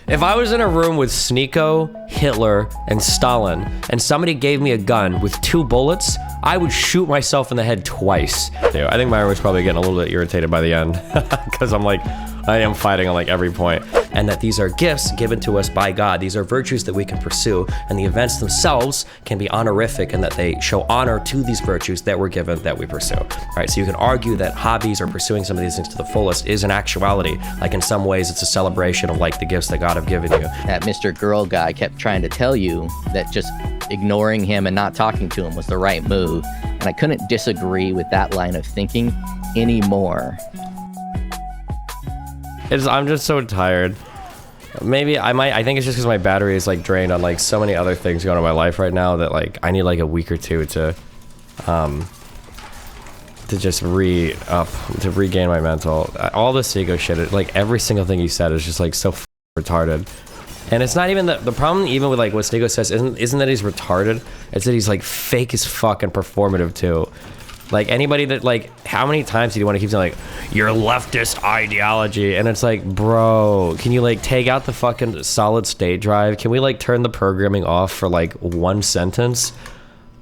If I was in a room with Sneako, Hitler, and Stalin, and somebody gave me a gun with 2 bullets, I would shoot myself in the head twice. Dude, I think Myron was probably getting a little bit irritated by the end, because I'm like, I am fighting on like every point. And that these are gifts given to us by God. These are virtues that we can pursue, and the events themselves can be honorific, and that they show honor to these virtues that we're given, that we pursue. All right, so you can argue that hobbies or pursuing some of these things to the fullest is in actuality, like in some ways, it's a celebration of like the gifts that God have given you. That Mr. Girl guy kept trying to tell you that just ignoring him and not talking to him was the right move. And I couldn't disagree with that line of thinking anymore. I'm just so tired. Maybe I think it's just because my battery is like drained on like so many other things going on in my life right now that like I need like a week or two to just regain my mental. All this Sneako shit, like every single thing he said is just like so retarded. And it's not even the problem even with like what Sneako says isn't that he's retarded, it's that he's like fake as fuck and performative too. Like anybody that like, how many times do you want to keep saying like your leftist ideology? And it's like, bro, can you like take out the fucking solid state drive? Can we like turn the programming off for like 1 sentence?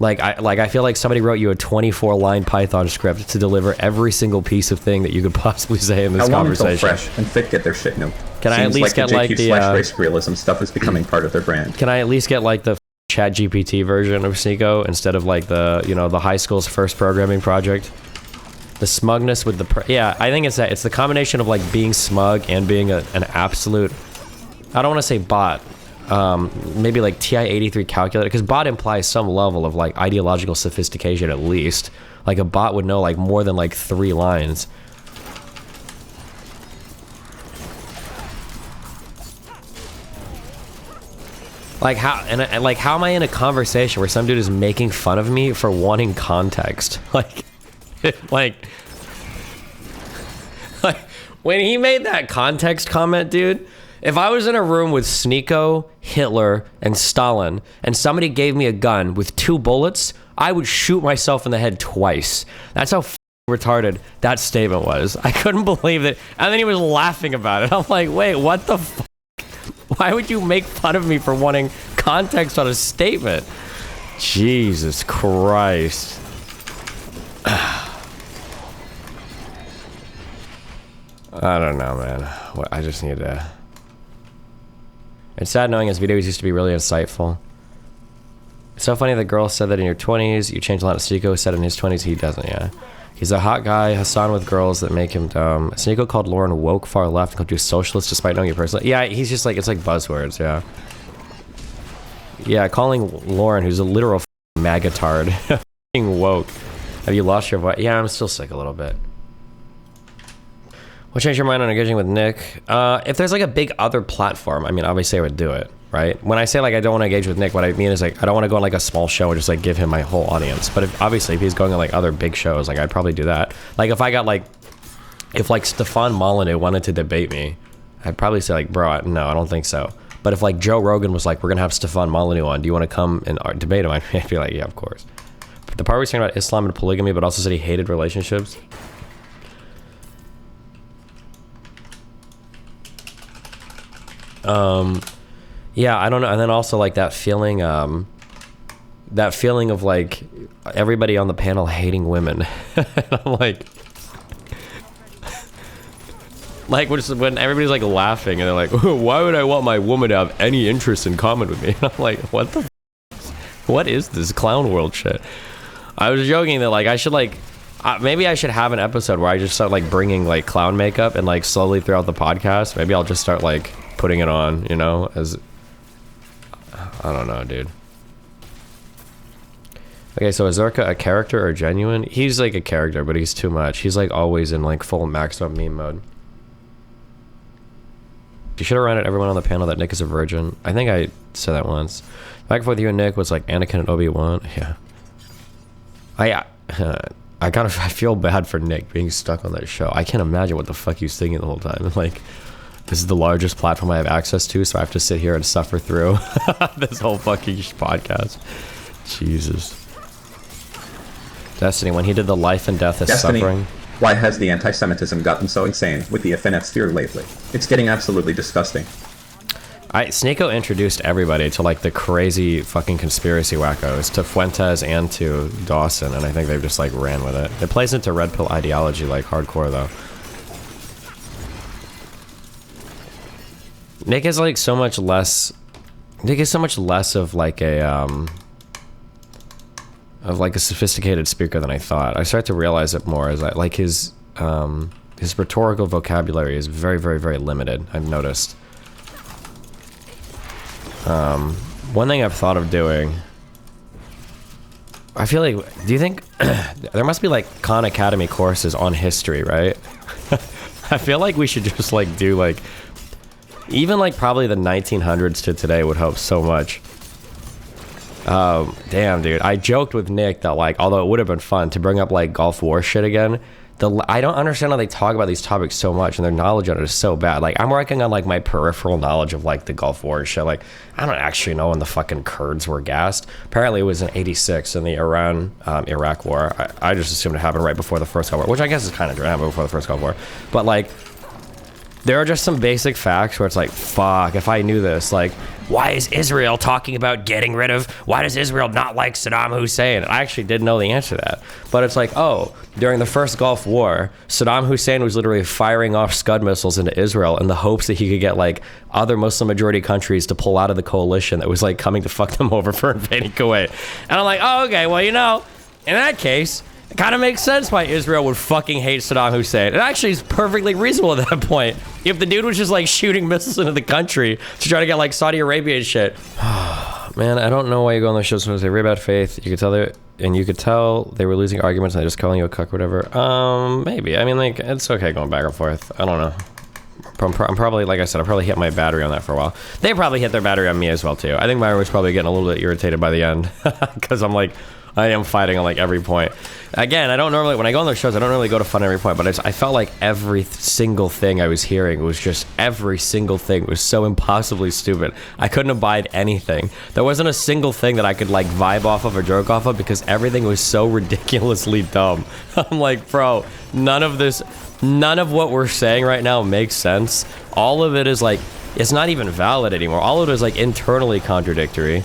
I feel like somebody wrote you a 24-line Python script to deliver every single piece of thing that you could possibly say in this conversation. Fresh and Fit get their shit new. Can I at least get like the race realism stuff is becoming part of their brand? Can I at least get like the Chat GPT version of Sneako instead of like the, you know, the high school's first programming project? The smugness with the yeah, I think it's that. It's the combination of like being smug and being an absolute, I don't want to say bot, maybe like TI-83 calculator, because bot implies some level of like ideological sophistication at least. Like a bot would know like more than like 3 lines. Like how, and like how am I in a conversation where some dude is making fun of me for wanting context? Like when he made that context comment, dude, if I was in a room with Sneako, Hitler, and Stalin, and somebody gave me a gun with 2 bullets, I would shoot myself in the head twice. That's how retarded that statement was. I couldn't believe it. And then he was laughing about it. I'm like, wait, what the fuck? Why would you make fun of me for wanting context on a statement? Jesus Christ. I don't know, man. I just need to... It's sad knowing his videos used to be really insightful. It's so funny the girl said that in your 20s, you changed a lot. Sneako said in his 20s, he doesn't, yeah. He's a hot guy, Hassan with girls that make him dumb. Sneako called Lauren woke, far left, and called you socialist despite knowing you personally. Yeah, he's just like, it's like buzzwords, yeah. Yeah, calling Lauren, who's a literal magatard, woke. Have you lost your voice? Yeah, I'm still sick a little bit. What changed your mind on engaging with Nick? If there's like a big other platform, I mean, obviously I would do it, right? When I say like I don't want to engage with Nick, what I mean is like I don't want to go on like a small show and just like give him my whole audience. But if he's going on like other big shows, like I'd probably do that. Like if I got like, if like Stefan Molyneux wanted to debate me, I'd probably say like, bro, no, I don't think so. But if like Joe Rogan was like, we're gonna have Stefan Molyneux on, do you want to come and debate him? I'd be like, yeah, of course. But the part where he's talking about Islam and polygamy, but also said he hated relationships. Yeah, I don't know. And then also like that feeling of like everybody on the panel hating women. And I'm like when everybody's like laughing and they're like, why would I want my woman to have any interest in common with me? And I'm like, what is this clown world shit? I was joking that like I should like, maybe I should have an episode where I just start like bringing like clown makeup and like slowly throughout the podcast, maybe I'll just start like putting it on, you know, as I don't know, dude. Okay, so is Zerka a character or genuine? He's like a character, but he's too much. He's like always in like full maxed up meme mode. You should have reminded everyone on the panel that Nick is a virgin. I think I said that once. Back and forth you and Nick was like Anakin and Obi-Wan. Yeah. I feel bad for Nick being stuck on that show. I can't imagine what the fuck he was thinking the whole time. Like, this is the largest platform I have access to, so I have to sit here and suffer through this whole fucking podcast. Jesus. Destiny, when he did the life and death of suffering. Why has the anti-Semitism gotten so insane with the FNF sphere lately? It's getting absolutely disgusting. Sneako introduced everybody to like the crazy fucking conspiracy wackos, to Fuentes and to Dawson, and I think they've just like ran with it. It plays into red pill ideology like hardcore though. Nick is like so much less. Nick is so much less of like a sophisticated speaker than I thought. I start to realize it more as I like his rhetorical vocabulary is very, very, very limited. I've noticed. One thing I've thought of doing, I feel like, do you think there must be like Khan Academy courses on history, right? I feel like we should just like do like, even like probably the 1900s to today would help so much. Damn, dude. I joked with Nick that like, although it would have been fun to bring up like Gulf War shit again, I don't understand how they talk about these topics so much and their knowledge on it is so bad. Like, I'm working on like my peripheral knowledge of like the Gulf War and shit. Like, I don't actually know when the fucking Kurds were gassed. Apparently it was in 86 in the Iran-Iraq war. I just assumed it happened right before the first Gulf War, which I guess is kind of true, happened before the first Gulf War. But like, there are just some basic facts where it's like, fuck, if I knew this, like, why is Israel talking about getting rid of, why does Israel not like Saddam Hussein? I actually didn't know the answer to that. But it's like, oh, during the first Gulf War, Saddam Hussein was literally firing off Scud missiles into Israel in the hopes that he could get like other Muslim majority countries to pull out of the coalition that was like coming to fuck them over for invading Kuwait. And I'm like, oh, okay, well, you know, in that case, it kind of makes sense why Israel would fucking hate Saddam Hussein. It actually is perfectly reasonable at that point. If the dude was just like shooting missiles into the country to try to get like Saudi Arabia and shit. Man, I don't know why you go on those shows when they read bad faith. You could tell they were losing arguments and they're just calling you a cuck or whatever. Maybe. I mean, like, it's okay going back and forth. I don't know. I'm probably, like I said, I probably hit my battery on that for a while. They probably hit their battery on me as well too. I think Myra was probably getting a little bit irritated by the end because I'm like, I am fighting on like every point. Again, I don't normally, when I go on those shows, I don't really go to fun every point, but I felt like every single thing I was hearing was just, every single thing was so impossibly stupid. I couldn't abide anything. There wasn't a single thing that I could like vibe off of or joke off of because everything was so ridiculously dumb. I'm like, bro, none of what we're saying right now makes sense. All of it is like, it's not even valid anymore. All of it is like internally contradictory.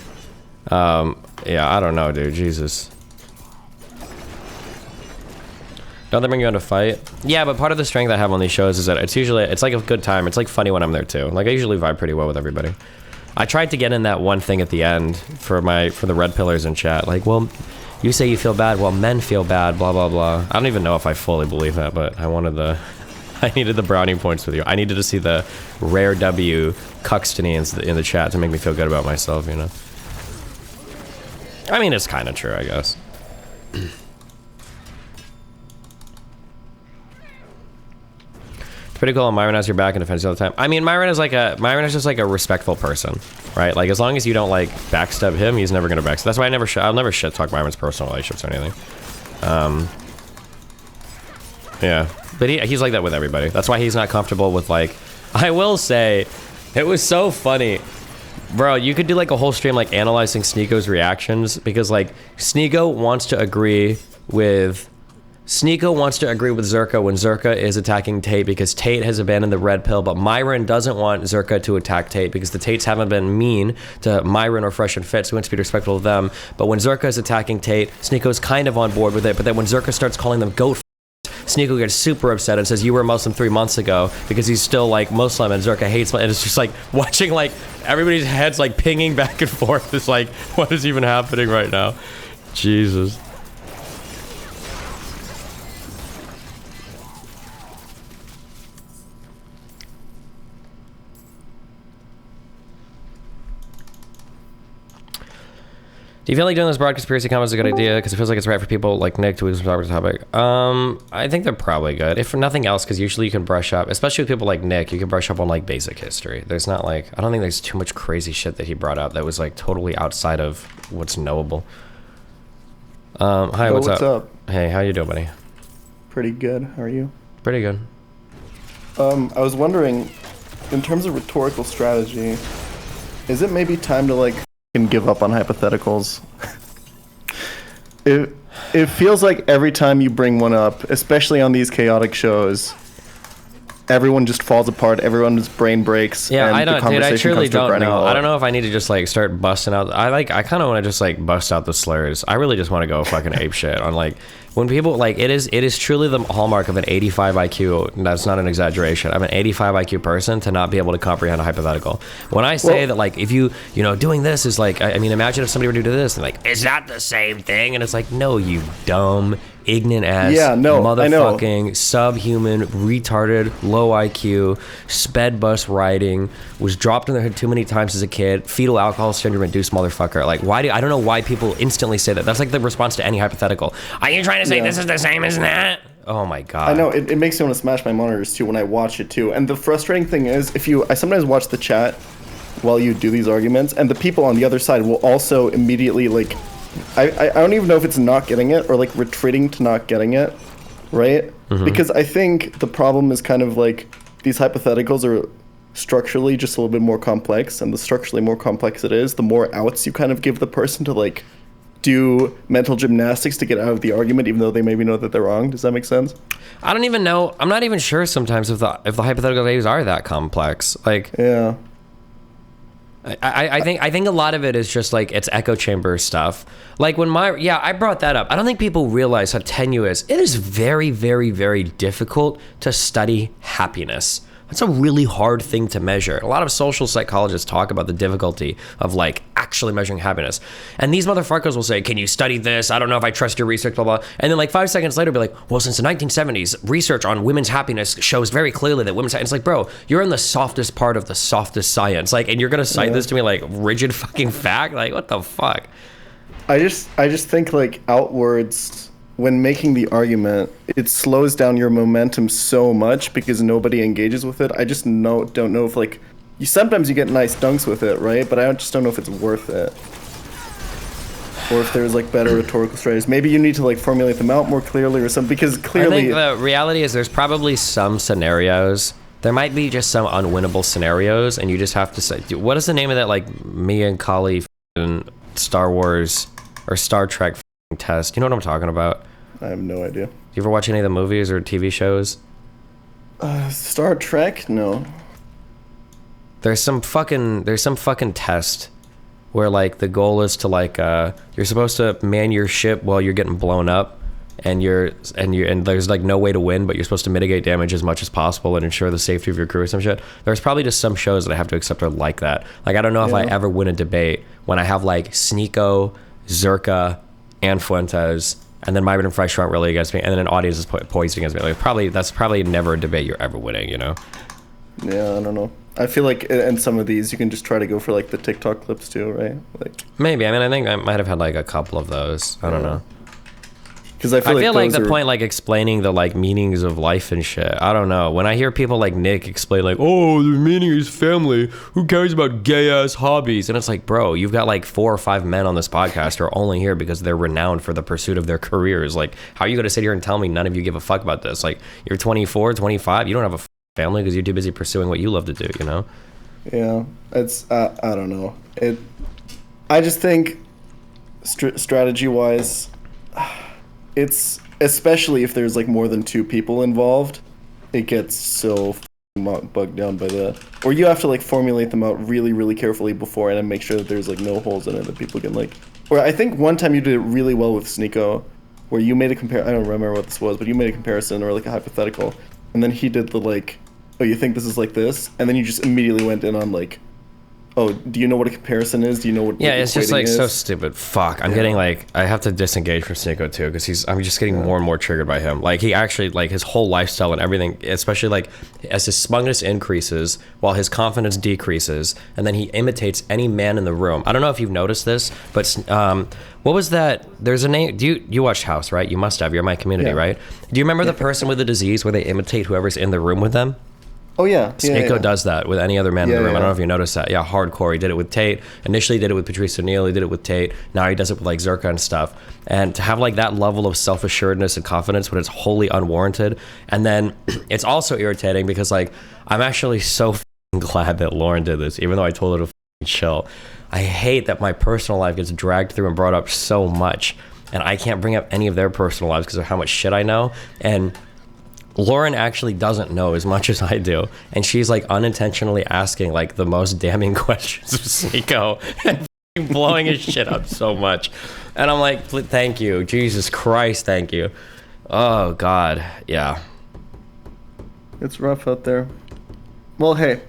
Yeah, I don't know, dude. Jesus. Don't they bring you on to fight? Yeah, but part of the strength I have on these shows is that it's like a good time. It's like funny when I'm there too. Like I usually vibe pretty well with everybody. I tried to get in that one thing at the end for the red pillars in chat. Like, well, you say you feel bad. Well, men feel bad. Blah blah blah. I don't even know if I fully believe that, but I needed the brownie points with you. I needed to see the rare W Cuxtony in the chat to make me feel good about myself. You know. I mean, it's kind of true, I guess. It's pretty cool. Myron has your back and defends you all the time. I mean, Myron is just like a respectful person, right? Like as long as you don't like backstab him, he's never gonna backstab. That's why I'll never shit talk Myron's personal relationships or anything. Yeah, but he's like that with everybody. That's why he's not comfortable with like. I will say, it was so funny. Bro, you could do like a whole stream like analyzing Sneako's reactions because like Sneako wants to agree with Zerka when Zerka is attacking Tate because Tate has abandoned the red pill, but Myron doesn't want Zerka to attack Tate because the Tates haven't been mean to Myron or Fresh and Fit, so he wants to be respectful of them. But when Zerka is attacking Tate, Sneako's kind of on board with it, but then when Zerka starts calling them goat Sneako gets super upset and says, you were Muslim 3 months ago because he's still like Muslim and Zerka hates and it's just like watching like everybody's heads like pinging back and forth. It's like, what is even happening right now? Jesus. Do you feel like doing this broad conspiracy comments is a good idea? Because it feels like it's right for people like Nick to talk about the topic. I think they're probably good. If for nothing else, because usually you can brush up, especially with people like Nick, you can brush up on like basic history. There's not like, I don't think there's too much crazy shit that he brought up that was like totally outside of what's knowable. Hi, what's up? Hey, how you doing, buddy? Pretty good. How are you? Pretty good. I was wondering, in terms of rhetorical strategy, is it maybe time to like give up on hypotheticals? It feels like every time you bring one up, especially on these chaotic shows, everyone just falls apart, everyone's brain breaks. Yeah, and I the don't, dude. I conversation truly comes to a don't grinding know. halt. I don't know if I need to just like start busting out. I kind of want to just like bust out the slurs. I really just want to go fucking ape shit on like when people like it is truly the hallmark of an 85 IQ. And that's not an exaggeration. I'm an 85 IQ person to not be able to comprehend a hypothetical. When I say that like if you know doing this is like I mean imagine if somebody were to do this and like is that the same thing? And it's like no, you dumb ignorant ass motherfucking subhuman retarded low IQ sped bus riding was dropped in their head too many times as a kid fetal alcohol syndrome induced motherfucker. Like why do I don't know why people instantly say that. That's like the response to any hypothetical. Are you trying to say this is the same as that? Oh my god. I know it makes me want to smash my monitors too when I watch it too. And the frustrating thing is I sometimes watch the chat while you do these arguments and the people on the other side will also immediately like I don't even know if it's not getting it or like retreating to not getting it, right? Mm-hmm. Because I think the problem is kind of like these hypotheticals are structurally just a little bit more complex, and the structurally more complex it is, the more outs you kind of give the person to like do mental gymnastics to get out of the argument, even though they maybe know that they're wrong. Does that make sense? I don't even know. I'm not even sure sometimes if the hypothetical values are that complex. Like yeah. I think a lot of it is just like it's echo chamber stuff. Like when I brought that up. I don't think people realize how tenuous it is. Very, very, very difficult to study happiness. That's a really hard thing to measure. A lot of social psychologists talk about the difficulty of like actually measuring happiness. And these motherfuckers will say, can you study this? I don't know if I trust your research, blah, blah. And then like 5 seconds later, be like, well, since the 1970s, research on women's happiness shows very clearly that women's happiness. It's like, bro, you're in the softest part of the softest science. Like, and you're going to cite this to me like rigid fucking fact? Like, what the fuck? I just think like outwards, when making the argument, it slows down your momentum so much because nobody engages with it. I just don't know if like sometimes you get nice dunks with it, right? But I just don't know if it's worth it, or if there's like better rhetorical strategies. Maybe you need to like formulate them out more clearly or something. Because clearly, I think the reality is there's probably some scenarios. There might be just some unwinnable scenarios, and you just have to say, what is the name of that like Mia and Kali Star Wars or Star Trek test? You know what I'm talking about? I have no idea. Do you ever watch any of the movies or TV shows? Star Trek? No. There's some fucking test where like the goal is to like you're supposed to man your ship while you're getting blown up, and there's like no way to win, but you're supposed to mitigate damage as much as possible and ensure the safety of your crew or some shit. There's probably just some shows that I have to accept are like that. Like I don't know if I ever win a debate when I have like Sneako, Zerka, and Fuentes, and then Myron and Fresh aren't really against me, and then an audience is poised against me. Like that's probably never a debate you're ever winning, you know? Yeah, I don't know. I feel like in some of these you can just try to go for like the TikTok clips too, right? Like maybe. I mean, I think I might have had like a couple of those. I don't know. Because I feel like the point, like explaining the like meanings of life and shit. I don't know. When I hear people like Nick explain like, oh, the meaning is family. Who cares about gay ass hobbies? And it's like, bro, you've got like 4 or 5 men on this podcast who are only here because they're renowned for the pursuit of their careers. Like, how are you going to sit here and tell me none of you give a fuck about this? Like, you're 24, 25. You don't have a family because you're too busy pursuing what you love to do, you know? Yeah, it's I don't know. I just think strategy wise. It's especially if there's like more than 2 people involved, it gets so bogged down by that. Or you have to like formulate them out really, really carefully before and then make sure that there's like no holes in it that people can like. Or I think one time you did it really well with Sneako, where you made a I don't remember what this was, but you made a comparison or like a hypothetical, and then he did the like, oh, you think this is like this, and then you just immediately went in on like, oh, do you know what a comparison is? Do you know what? Yeah, it's just like is? So stupid. Fuck, I'm getting like I have to disengage from Sneako too because I'm just getting more and more triggered by him. Like he actually like his whole lifestyle and everything, especially like as his smugness increases while his confidence decreases, and then he imitates any man in the room. I don't know if you've noticed this, but what was that? There's a name. You watched House, right? You must have. You're my community, right? Do you remember the person with the disease where they imitate whoever's in the room with them? Oh yeah, Sneako does that with any other man in the room. Yeah. I don't know if you noticed that. Yeah, hardcore. He did it with Tate. Initially, he did it with Patrice O'Neal. He did it with Tate. Now he does it with like Zerka and stuff. And to have like that level of self-assuredness and confidence when it's wholly unwarranted, and then it's also irritating because like I'm actually so glad that Lauren did this, even though I told her to chill. I hate that my personal life gets dragged through and brought up so much, and I can't bring up any of their personal lives because of how much shit I know. And Lauren actually doesn't know as much as I do, and she's like unintentionally asking like the most damning questions of Sneako and blowing his shit up so much. And I'm like, thank you, Jesus Christ, thank you. Oh God, yeah. It's rough out there. Well, hey,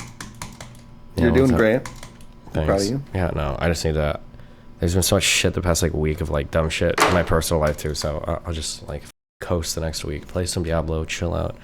you're doing great. I'm proud of you. Yeah, no, I just need to. There's been so much shit the past like week of like dumb shit in my personal life too, so I'll just like coast the next week, play some Diablo, chill out.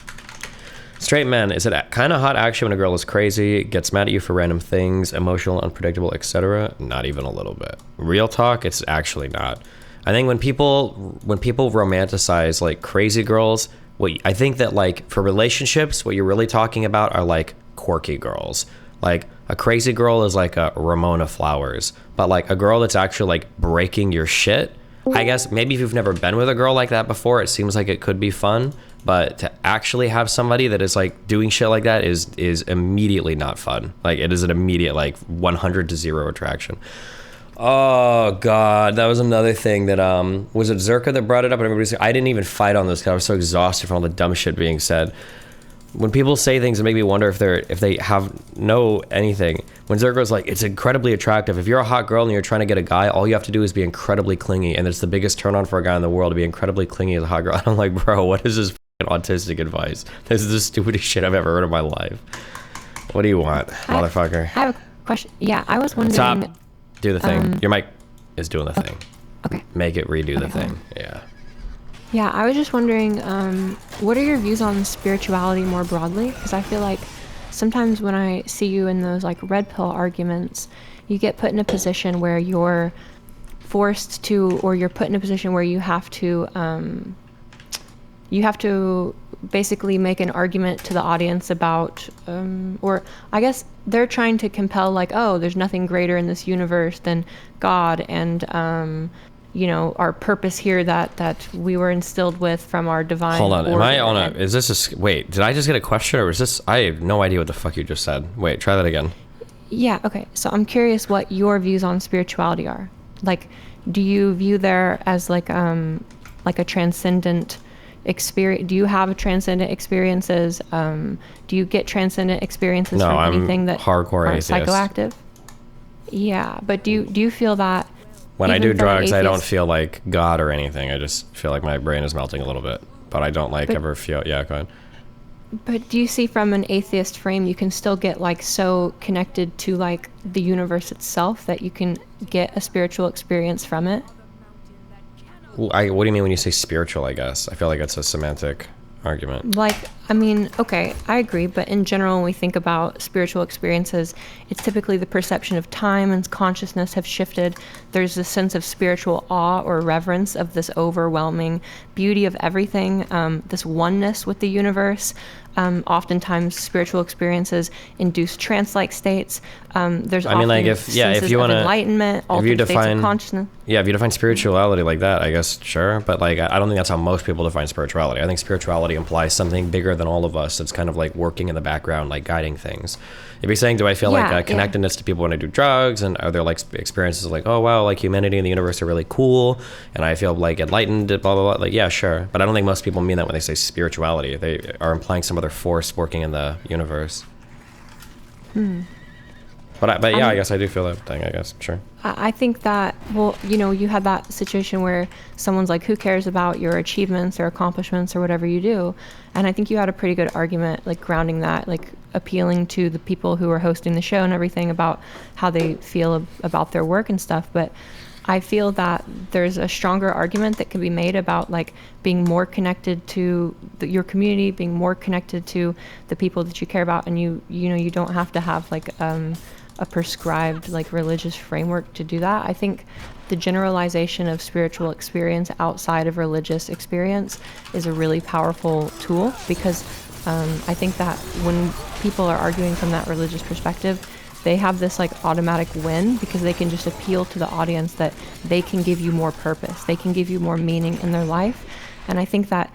Straight men, is it kind of hot actually when a girl is crazy, gets mad at you for random things, emotional, unpredictable, etc.? Not even a little bit. Real talk, it's actually not. I think when people romanticize like crazy girls, I think that like for relationships, what you're really talking about are like quirky girls. Like a crazy girl is like a Ramona Flowers, but like a girl that's actually like breaking your shit. I guess maybe if you've never been with a girl like that before, it seems like it could be fun, but to actually have somebody that is like doing shit like that is immediately not fun. Like it is an immediate like 100 to 0 attraction. Oh God, that was another thing that was it Zerka that brought it up, and everybody's like, I didn't even fight on this because I was so exhausted from all the dumb shit being said. When people say things that make me wonder if they have no anything. When Zergo's like, it's incredibly attractive. If you're a hot girl and you're trying to get a guy, all you have to do is be incredibly clingy, and it's the biggest turn on for a guy in the world to be incredibly clingy as a hot girl. And I'm like, bro, what is this autistic advice? This is the stupidest shit I've ever heard in my life. What do you want, motherfucker? I have a question. Yeah, I was wondering. Stop. Do the thing. Your mic is doing the thing. Okay. Make it redo the thing. Yeah. Yeah, I was just wondering, what are your views on spirituality more broadly? Because I feel like sometimes when I see you in those like red pill arguments, you get put in a position where you're forced to, or you're put in a position where you have to basically make an argument to the audience about, or I guess they're trying to compel like, oh, there's nothing greater in this universe than God, and you know, our purpose here that we were instilled with from our divine. Hold on, am I on order. is this wait, did I just get a question, or is this, I have no idea what the fuck you just said. Wait, try that again. Yeah, okay. So I'm curious what your views on spirituality are. Like, do you view there as like a transcendent experience? Do you have transcendent experiences? Do you get transcendent experiences No, from I'm anything that hardcore aren't atheist. Psychoactive? Yeah, but do you feel that When I even do from an drugs, I don't atheist- feel like God or anything. I just feel like my brain is melting a little bit. But I don't like ever feel, yeah, go ahead. But do you see from an atheist frame, you can still get like so connected to like the universe itself that you can get a spiritual experience from it? What do you mean when you say spiritual, I guess? I feel like it's a semantic argument. Like, I mean, okay, I agree, but in general, when we think about spiritual experiences, it's typically the perception of time and consciousness have shifted. There's this sense of spiritual awe or reverence of this overwhelming beauty of everything, this oneness with the universe. Oftentimes, spiritual experiences induce trance-like states. There's often like if you want to enlightenment, altered states of consciousness. Yeah, if you define spirituality like that, I guess sure, but like I don't think that's how most people define spirituality. I think spirituality implies something bigger than all of us that's kind of like working in the background, like guiding things. If you're saying, do I feel like a connectedness to people when I do drugs, and are there like experiences like, oh wow, like humanity and the universe are really cool, and I feel like enlightened, blah blah blah, like yeah, sure, but I don't think most people mean that when they say spirituality. They are implying some other force working in the universe. But yeah, I guess I do feel that thing, I guess, sure. I think that, well, you know, you had that situation where someone's like, who cares about your achievements or accomplishments or whatever you do? And I think you had a pretty good argument, like grounding that, like appealing to the people who are hosting the show and everything about how they feel about their work and stuff. But I feel that there's a stronger argument that can be made about like being more connected to your community, being more connected to the people that you care about. And you know, you don't have to have like, a prescribed like religious framework to do that. I think the generalization of spiritual experience outside of religious experience is a really powerful tool, because I think that when people are arguing from that religious perspective, they have this like automatic win because they can just appeal to the audience that they can give you more purpose, they can give you more meaning in their life. And I think that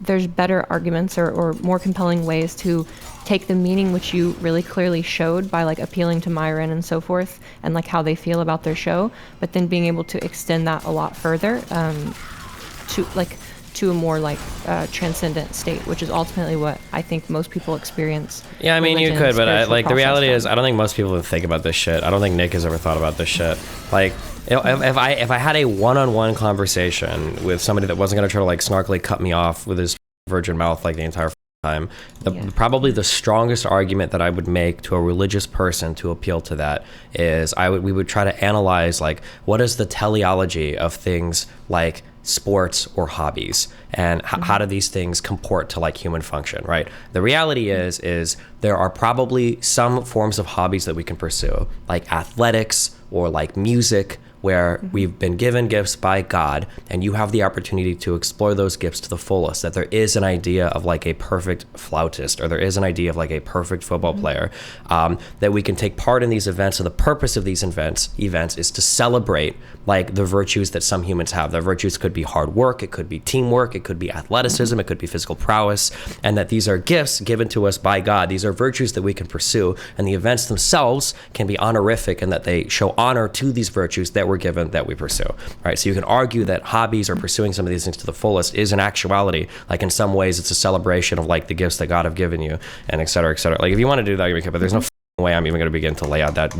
there's better arguments or more compelling ways to take the meaning which you really clearly showed by like appealing to Myron and so forth, and like how they feel about their show, but then being able to extend that a lot further, to a more like transcendent state, which is ultimately what I think most people experience. Yeah, I mean, you religion, could, but spiritual like the process reality is, from. I don't think most people would think about this shit. I don't think Nick has ever thought about this shit. Like, if I had a one-on-one conversation with somebody that wasn't gonna try to like snarkily cut me off with his virgin mouth like the entire time, probably the strongest argument that I would make to a religious person to appeal to that is we would try to analyze like what is the teleology of things like sports or hobbies, and how do these things comport to like human function, right? The reality is there are probably some forms of hobbies that we can pursue, like athletics or like music, where we've been given gifts by God, and you have the opportunity to explore those gifts to the fullest, that there is an idea of like a perfect flautist, or there is an idea of like a perfect football player, that we can take part in these events. So the purpose of these events is to celebrate like the virtues that some humans have. The virtues could be hard work, it could be teamwork, it could be athleticism, it could be physical prowess, and that these are gifts given to us by God. These are virtues that we can pursue, and the events themselves can be honorific, and that they show honor to these virtues that we're given, that we pursue, right? So you can argue that hobbies or pursuing some of these things to the fullest is in actuality, like in some ways, it's a celebration of like the gifts that God have given you, and et cetera, et cetera. Like if you want to do that, you can, but there's no way I'm even going to begin to lay out that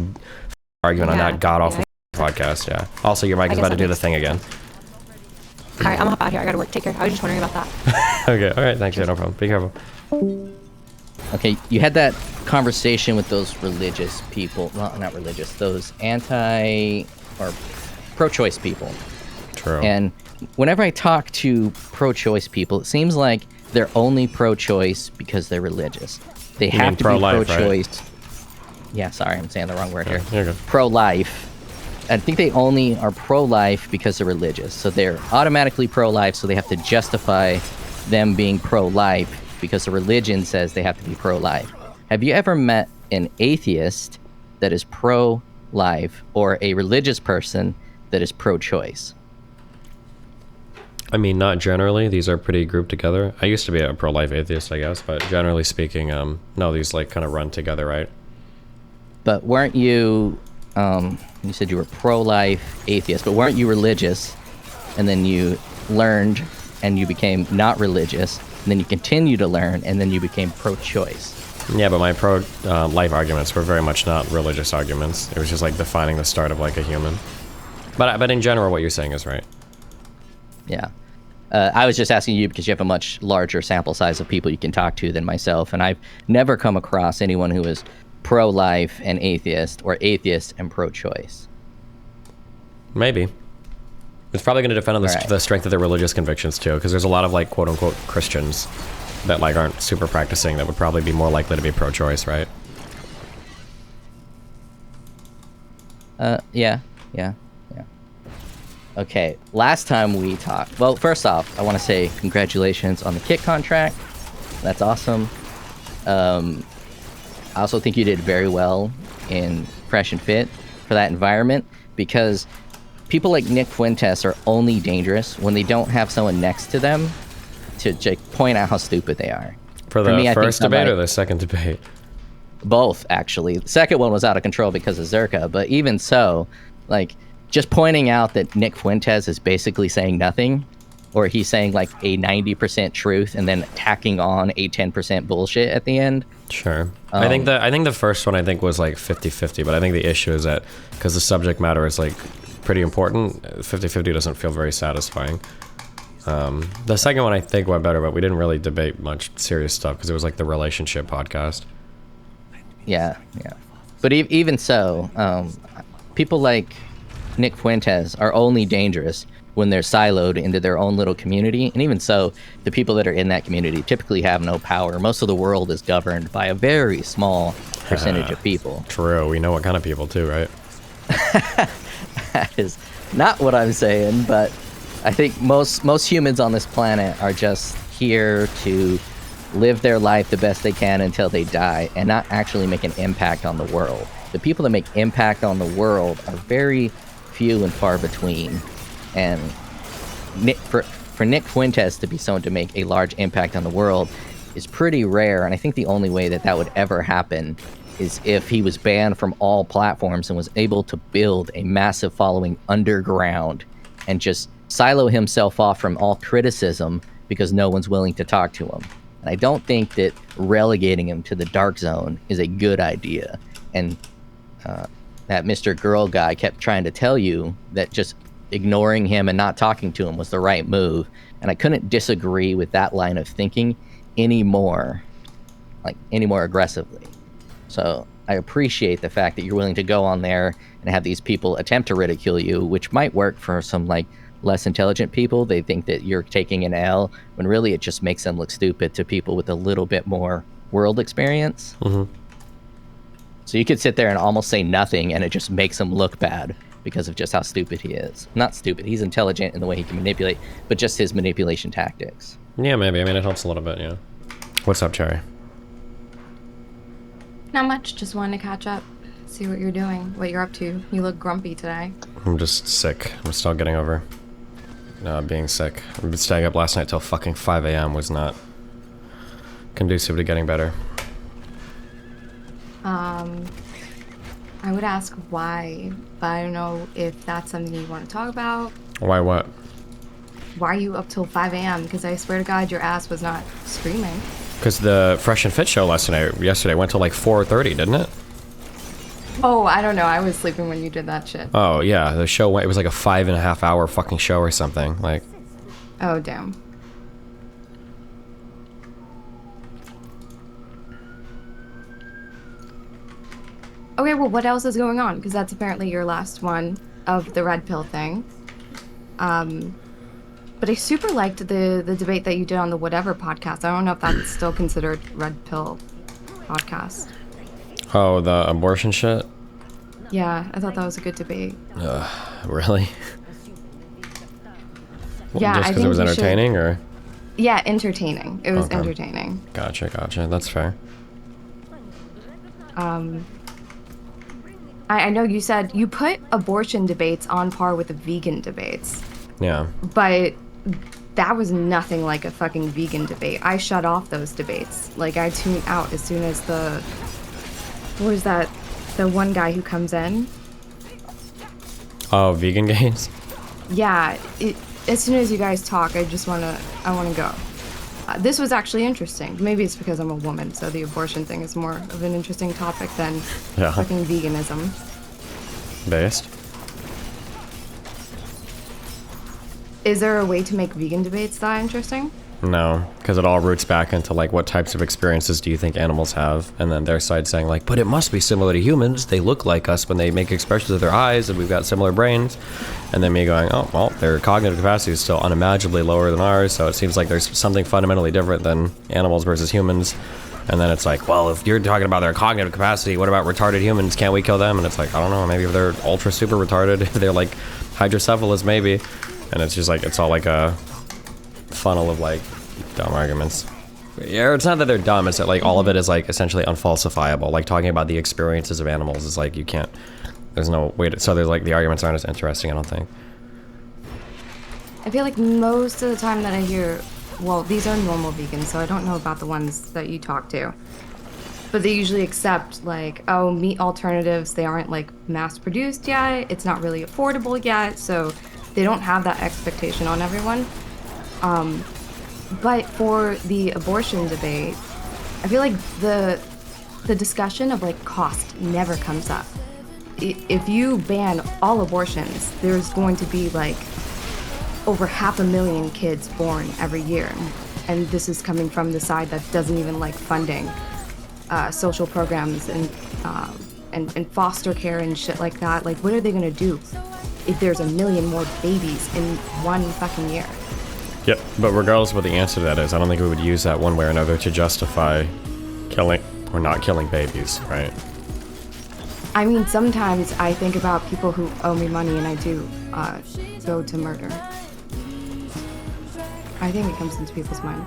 argument on that god-awful podcast. Yeah. Also, your mic is about to do the thing again. All right, I'm gonna hop out here. I gotta work. Take care. I was just wondering about that. Okay. All right. Thanks. Yeah, no problem. Be careful. Okay, you had that conversation with those religious people. Well, not religious. Those anti or pro-choice people. True. And whenever I talk to pro-choice people, it seems like they're only pro-choice because they're religious. They You have mean to be pro-life, pro-choice. right? Yeah, sorry, I'm saying the wrong word here. You're good. Pro-life. I think they only are pro-life because they're religious. So they're automatically pro-life, so they have to justify them being pro-life because the religion says they have to be pro-life. Have you ever met an atheist that is pro-life or a religious person that is pro-choice? I mean, not generally. These are pretty grouped together. I used to be a pro-life atheist, I guess, but generally speaking, no, these like kind of run together, right? But weren't you, you said you were pro-life atheist, but weren't you religious, and then you learned and you became not religious, and then you continue to learn, and then you became pro-choice? Yeah, but my pro-life arguments were very much not religious arguments. It was just like defining the start of like a human. But in general, what you're saying is right. Yeah. I was just asking you because you have a much larger sample size of people you can talk to than myself, and I've never come across anyone who is pro-life and atheist, or atheist and pro-choice. Maybe. It's probably going to depend on the strength of their religious convictions too, because there's a lot of like quote-unquote Christians that like aren't super practicing that would probably be more likely to be pro-choice, right? Yeah. Okay, last time we talked... Well, first off, I want to say congratulations on the kit contract. That's awesome. I also think you did very well in Fresh and Fit for that environment, because people like Nick Fuentes are only dangerous when they don't have someone next to them to point out how stupid they are. For the first debate or the second debate? Both, actually. The second one was out of control because of Zerka, but even so, like... just pointing out that Nick Fuentes is basically saying nothing, or he's saying like a 90% truth and then tacking on a 10% bullshit at the end. Sure. I think the first one was like 50-50, but I think the issue is that because the subject matter is like pretty important, 50-50 doesn't feel very satisfying. The second one I think went better, but we didn't really debate much serious stuff because it was like the relationship podcast. Yeah. But even so, people like Nick Fuentes are only dangerous when they're siloed into their own little community. And even so, the people that are in that community typically have no power. Most of the world is governed by a very small percentage of people. True. We know what kind of people too, right? That is not what I'm saying, but I think most humans on this planet are just here to live their life the best they can until they die and not actually make an impact on the world. The people that make impact on the world are very few and far between, and for Nick Fuentes to be someone to make a large impact on the world is pretty rare, and I think the only way that would ever happen is if he was banned from all platforms and was able to build a massive following underground and just silo himself off from all criticism because no one's willing to talk to him. And I don't think that relegating him to the dark zone is a good idea. And that Mr. Girl guy kept trying to tell you that just ignoring him and not talking to him was the right move. And I couldn't disagree with that line of thinking any more aggressively. So I appreciate the fact that you're willing to go on there and have these people attempt to ridicule you, which might work for some like less intelligent people. They think that you're taking an L when really it just makes them look stupid to people with a little bit more world experience. Mm-hmm. So you could sit there and almost say nothing and it just makes him look bad because of just how stupid he is. Not stupid, he's intelligent in the way he can manipulate, but just his manipulation tactics. Yeah, maybe. I mean, it helps a little bit, yeah. What's up, Cherry? Not much, just wanted to catch up, see what you're doing, what you're up to. You look grumpy today. I'm just sick. I'm still getting over being sick. I've been staying up last night till fucking 5 a.m. was not conducive to getting better. I would ask why, but I don't know if that's something you want to talk about. Why what? Why are you up till 5 a.m.? Because I swear to God, your ass was not screaming. Because the Fresh and Fit show yesterday went till like 4:30, didn't it? Oh, I don't know. I was sleeping when you did that shit. Oh, yeah. The show went, it was like a 5.5 hour fucking show or something. Like, Oh, damn. Okay, well, what else is going on? Because that's apparently your last one of the red pill thing. But I super liked the debate that you did on the Whatever podcast. I don't know if that's still considered red pill podcast. oh, the abortion shit? Yeah, I thought that was a good debate. Really? Yeah, Just I because think it was we should- entertaining, or? Yeah, entertaining. It was Okay. entertaining. Gotcha. That's fair. I know you said you put abortion debates on par with the vegan debates, Yeah. but that was nothing like a fucking vegan debate. I shut off those debates. Like, I tune out as soon as what is that? The one guy who comes in? Oh, vegan games? Yeah, as soon as you guys talk, I want to go. This was actually interesting. Maybe it's because I'm a woman, so the abortion thing is more of an interesting topic than Yeah. fucking veganism. Based? Is there a way to make vegan debates that interesting? No, because it all roots back into like what types of experiences do you think animals have, and then their side saying like, but it must be similar to humans. They look like us when they make expressions with their eyes, and we've got similar brains. And then me going, oh well, their cognitive capacity is still unimaginably lower than ours, so it seems like there's something fundamentally different than animals versus humans. And then it's like, well, if you're talking about their cognitive capacity, what about retarded humans? Can't we kill them? And it's like, I don't know, maybe if they're ultra super retarded, if they're like hydrocephalus, maybe. And it's just like, it's all like a funnel of like dumb arguments. Yeah, it's not that they're dumb, it's that like all of it is like essentially unfalsifiable. Like talking about the experiences of animals is like, you can't, there's no way to, so there's like the arguments aren't as interesting, I don't think. I feel like most of the time that I hear, well, these are normal vegans, so I don't know about the ones that you talk to. But they usually accept like, oh, meat alternatives, they aren't like mass produced yet, it's not really affordable yet, so they don't have that expectation on everyone. But for the abortion debate, I feel like the discussion of like cost never comes up. If you ban all abortions, there's going to be like over 500,000 kids born every year. And this is coming from the side that doesn't even like funding social programs and foster care and shit like that. Like, what are they gonna do if there's 1 million more babies in one fucking year? Yep, but regardless of what the answer to that is, I don't think we would use that one way or another to justify killing or not killing babies, right? I mean, sometimes I think about people who owe me money and I do go to murder. I think it comes into people's mind.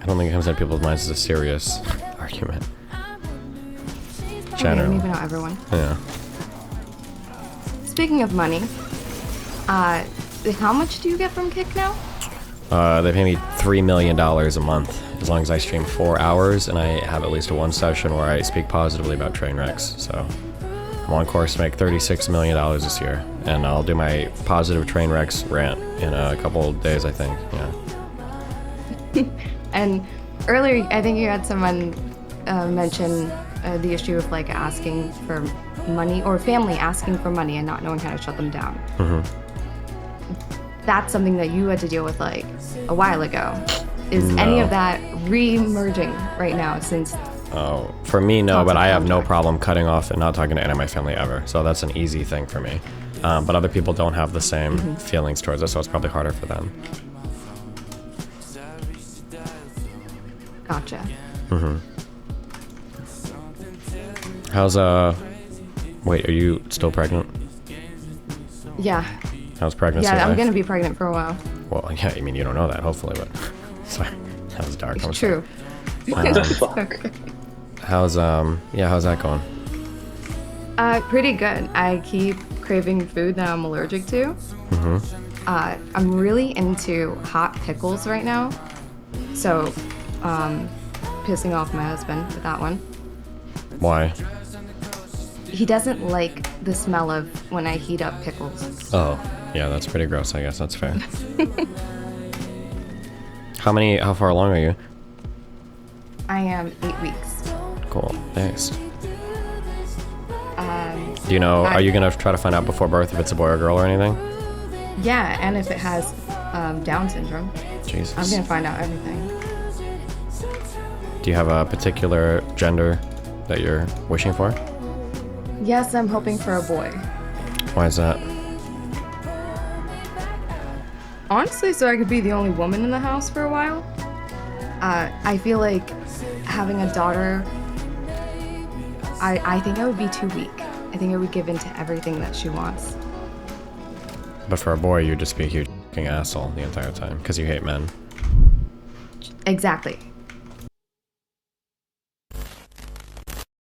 I don't think it comes into people's minds as a serious argument. Okay, Generally. maybe not everyone. Yeah. Speaking of money, how much do you get from Kick now? They pay me $3 million a month as long as I stream 4 hours and I have at least one session where I speak positively about train wrecks. So I'm on course to make $36 million this year. and I'll do my positive train wrecks rant in a couple of days, I think. Yeah. And earlier, I think you had someone mention the issue of like asking for money, or family asking for money and not knowing how to shut them down. That's something that you had to deal with like a while ago. Is any of that re-emerging right now since? Oh, for me, no, but I have no contract. problem cutting off and not talking to any of my family ever. So that's an easy thing for me. But other people don't have the same feelings towards it, so it's probably harder for them. Gotcha. How's wait, are you still pregnant? Yeah. How's pregnancy Yeah, I'm life? gonna be pregnant for a while. Well, yeah, I mean, you don't know that, hopefully, but sorry, that was dark. I'm True. sorry. How's how's that going? Pretty good. I keep craving food that I'm allergic to. I'm really into hot pickles right now, so pissing off my husband with that one. Why? He doesn't like the smell of when I heat up pickles. Oh, yeah, that's pretty gross. I guess that's fair. How far along are you? I am 8 weeks. Cool, thanks. Do you know, are you gonna try to find out before birth if it's a boy or girl or anything? Yeah, and if it has Down syndrome, Jesus. I'm gonna find out everything. Do you have a particular gender that you're wishing for? Yes, I'm hoping for a boy. Why is that? Honestly, so I could be the only woman in the house for a while. I feel like having a daughter, I think I would be too weak. I think I would give in to everything that she wants. But for a boy, you'd just be a huge fucking asshole the entire time because you hate men. Exactly.